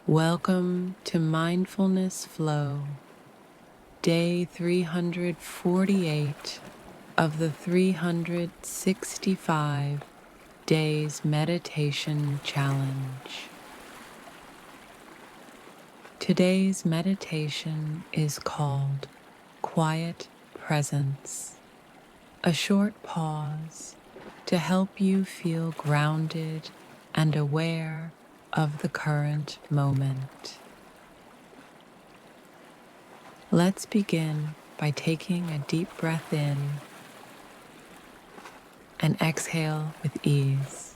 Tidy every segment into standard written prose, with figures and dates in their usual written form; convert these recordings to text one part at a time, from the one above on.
Welcome to Mindfulness Flow, day 348 of the 365 Days Meditation Challenge. Today's meditation is called Quiet Presence, a short pause to help you feel grounded and aware of the current moment. Let's begin by taking a deep breath in and exhale with ease.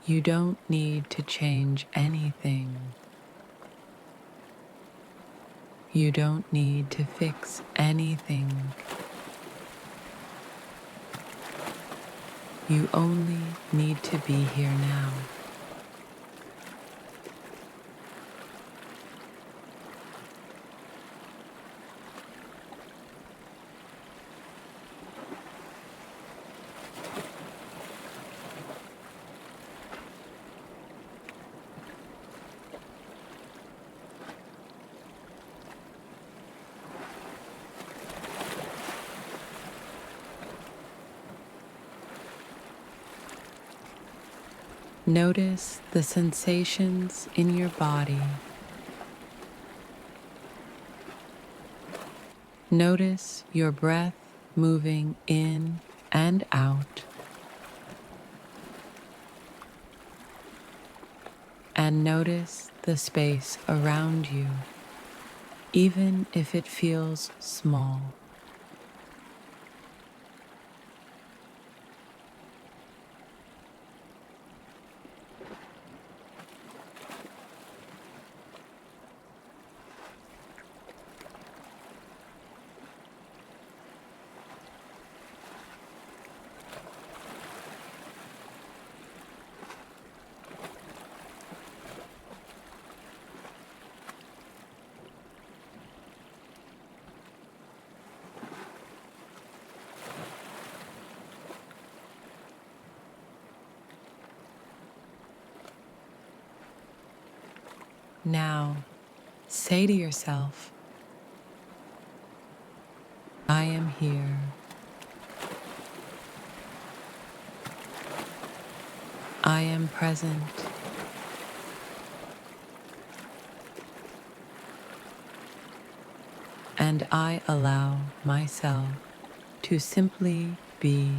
You don't need to change anything. You don't need to fix anything. You only need to be here now. Notice the sensations in your body. Notice your breath moving in and out. And notice the space around you, even if it feels small. Now, say to yourself, I am here. I am present. And I allow myself to simply be.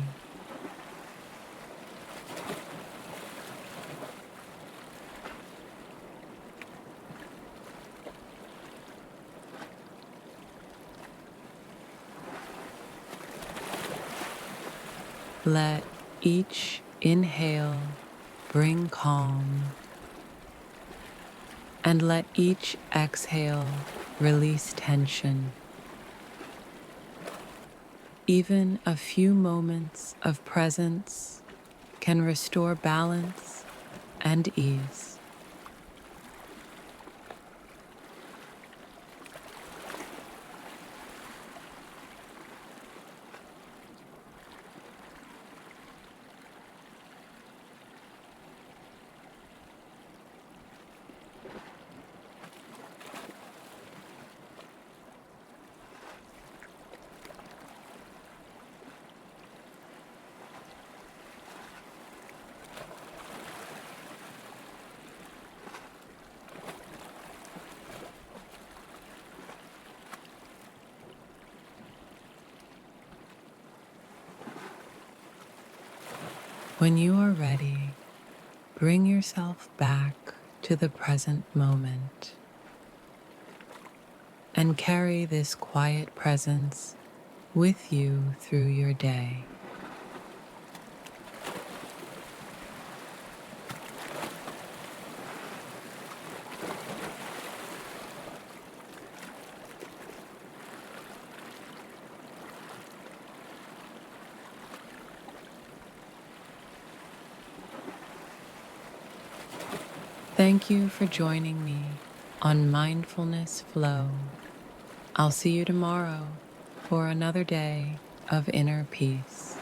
Let each inhale bring calm, and let each exhale release tension. Even a few moments of presence can restore balance and ease. When you are ready, bring yourself back to the present moment and carry this quiet presence with you through your day. Thank you for joining me on Mindfulness Flow. I'll see you tomorrow for another day of inner peace.